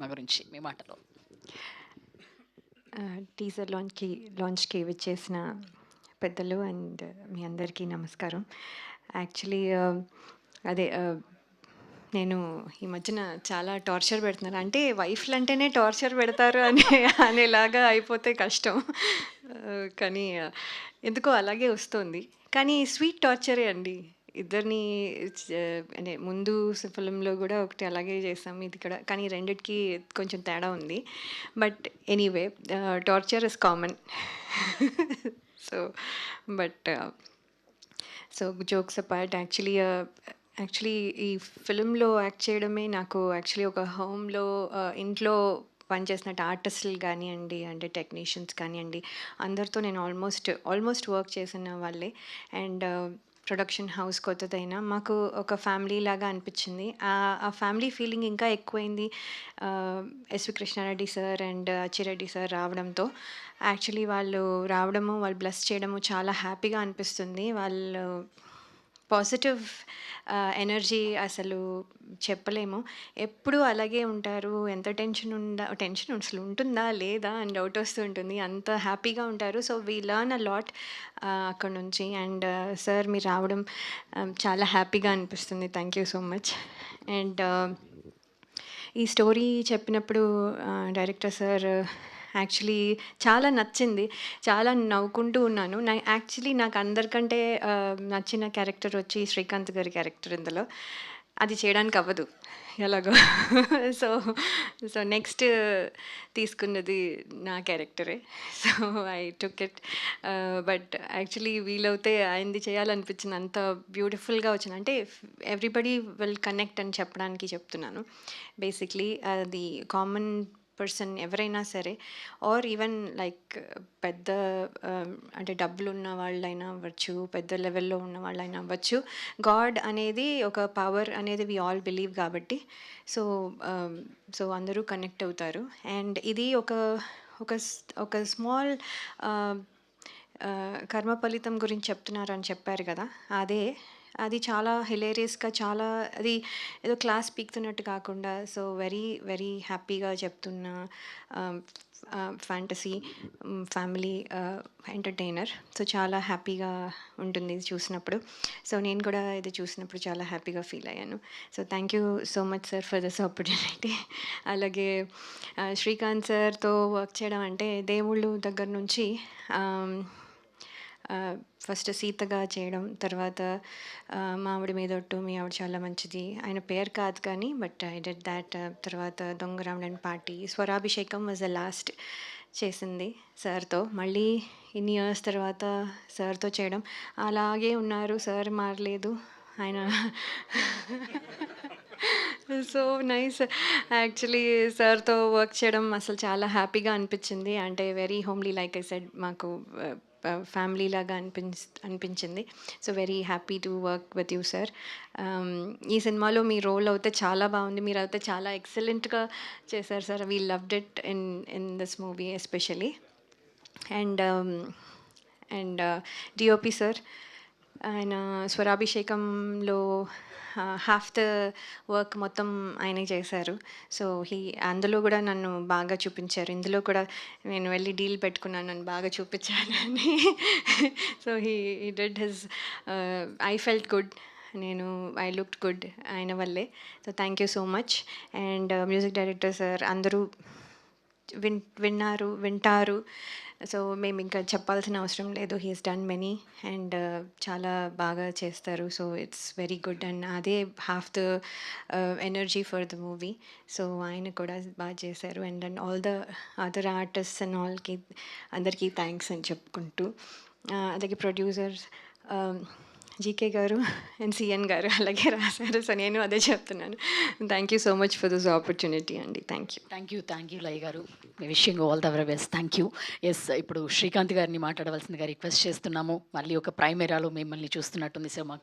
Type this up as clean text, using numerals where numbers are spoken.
Cinema గురించి మీ మాటలో. Teaser లాంచ్కి విచ్చేసిన పెద్దలు అండ్ మీ అందరికీ నమస్కారం. యాక్చువల్లీ అదే నేను ఈ మధ్యన చాలా టార్చర్ పెడుతున్నాను. అంటే వైఫ్లు అంటేనే టార్చర్ పెడతారు అనేలాగా అయిపోతే కష్టం. కానీ ఎందుకో అలాగే వస్తుంది. కానీ స్వీట్ టార్చరే అండి. ఇద్దరిని అంటే ముందు ఫిల్మ్‌లో గూడా ఒకటి అలాగే చేసాం. ఇది కూడా కానీ రెండిటికి కొంచెం తేడా ఉంది. But anyway torture is common. So but so jokes apart actually ఈ ఫిల్మ్‌లో యాక్ట్ చేయడమే నాకు యాక్చువల్లీ ఒక హోమ్‌లో ఇంట్లో పనిచేసినట్టు ఆర్టిస్టులు గానియండి, అంటే టెక్నీషియన్స్ కానియండి, అందరితో నేను ఆల్మోస్ట్ వర్క్ చేసిన వాళ్ళే. అండ్ ప్రొడక్షన్ హౌస్ కొత్తదైనా మాకు ఒక ఫ్యామిలీ లాగా అనిపించింది. ఆ ఫ్యామిలీ ఫీలింగ్ ఇంకా ఎక్కువైంది S V Krishna Reddy sir and Achi Reddy sir రావడంతో. యాక్చువల్లీ వాళ్ళు రావడము, వాళ్ళు బ్లెస్ చేయడము చాలా హ్యాపీగా అనిపిస్తుంది. వాళ్ళు పాజిటివ్ ఎనర్జీ అసలు చెప్పలేము. ఎప్పుడూ అలాగే ఉంటారు. ఎంత టెన్షన్ అసలు ఉంటుందా లేదా అని డౌట్ వస్తూ ఉంటుంది. అంత హ్యాపీగా ఉంటారు. So we learn a lot అక్కడ నుంచి. అండ్ సార్ మీరు రావడం చాలా హ్యాపీగా అనిపిస్తుంది. Thank you so much. And ఈ స్టోరీ చెప్పినప్పుడు డైరెక్టర్ సార్ యాక్చువల్లీ చాలా నచ్చింది. చాలా నవ్వుకుంటూ ఉన్నాను. నాకు అందరికంటే నచ్చిన క్యారెక్టర్ వచ్చి శ్రీకాంత్ గారి క్యారెక్టర్ ఇందులో. అది చేయడానికి అవ్వదు ఎలాగో. సో సో నెక్స్ట్ తీసుకున్నది నా క్యారెక్టరే. So I took it. But actually వీలవుతే ఆయనది చేయాలనిపించింది. అంత బ్యూటిఫుల్గా వచ్చింది. అంటే ఎవ్రీబడి విల్ కనెక్ట్ అని చెప్పడానికి చెప్తున్నాను. బేసిక్లీ అది కామన్ పర్సన్ ఎవరైనా సరే, ఆర్ ఈవెన్ లైక్ పెద్ద అంటే డబ్బులున్న వాళ్ళైనా అవ్వచ్చు, పెద్ద లెవెల్లో ఉన్న వాళ్ళైనా అవ్వచ్చు. గాడ్ అనేది ఒక పవర్ అనేది వి ఆల్ బిలీవ్ కాబట్టి సో అందరూ కనెక్ట్ అవుతారు. అండ్ ఇది ఒక స్మాల్ కర్మ ఫలితం గురించి చెప్తున్నారని చెప్పారు కదా, అది చాలా హిలేరియస్గా, చాలా అది ఏదో క్లాస్ పీకుతున్నట్టు కాకుండా సో వెరీ వెరీ హ్యాపీగా చెప్తున్న ఫ్యాంటసీ ఫ్యామిలీ ఎంటర్టైనర్. సో చాలా హ్యాపీగా ఉంటుంది ఇది చూసినప్పుడు. సో నేను కూడా ఇది చూసినప్పుడు చాలా హ్యాపీగా ఫీల్ అయ్యాను. So thank you so much sir for this opportunity. అలాగే శ్రీకాంత్ సార్తో వర్క్ చేయడం అంటే దేవుళ్ళు దగ్గర నుంచి ఫస్ట్ సీతగా చేయడం, తర్వాత మావిడి మీదొట్టు మీ ఆవిడ చాలా మంచిది, ఆయన పేరు కాదు కానీ బట్ ఐ డెడ్ దాట్. తర్వాత దొంగ రావణ్ పార్టీ, స్వరాభిషేకం వాజ్ ద లాస్ట్ చేసింది సార్తో. మళ్ళీ ఇన్ని ఇయర్స్ తర్వాత సార్తో చేయడం, అలాగే ఉన్నారు సార్, మారలేదు ఆయన. So nice. యాక్చువల్లీ సార్తో వర్క్ చేయడం అసలు చాలా హ్యాపీగా అనిపించింది. అంటే very homely, like I said, మాకు ఫ్యామిలీ లాగా అనిపించింది. So very happy to work with you sir. ఈ సినిమాలో మీ రోల్ అయితే చాలా బాగుంది. మీరు అయితే చాలా ఎక్సలెంట్గా చేశారు sir. We loved it in this movie especially. And DOP sir, ఆయన స్వరాభిషేకంలో హాఫ్ ద వర్క్ మొత్తం ఆయనే చేశారు. సో అందులో కూడా నన్ను బాగా చూపించారు. ఇందులో కూడా నేను వెళ్ళి డీల్ పెట్టుకున్నాను, నన్ను బాగా చూపించాలని. So he did his, I felt good, I looked good ఆయన వల్లే. So thank you so much. And music director sir, అందరూ వింటారు. సో మేము ఇంకా చెప్పాల్సిన అవసరం లేదు. హీస్ డన్ మెనీ అండ్ చాలా బాగా చేస్తారు. So it's very good. And అదే half the energy for the movie. So ఆయన కూడా బాగా చేశారు. And all the other artist and అందరికీ థ్యాంక్స్ అని చెప్పుకుంటూ, అలాగే ప్రొడ్యూసర్స్ జీకే గారు అండ్ సిఎన్ గారు అలాగే రాశారు. సో నేను అదే చెప్తున్నాను. Thank you so much for this opportunity అండి. Thank you. Thank you Laya గారు. Wishing all the very best. Thank you. Yes, ఇప్పుడు శ్రీకాంత్ గారిని మాట్లాడవలసిందిగా రిక్వెస్ట్ చేస్తున్నాము. మళ్ళీ ఒక ప్రైమేరాలో మిమ్మల్ని చూస్తున్నట్టుంది సార్ మాకు.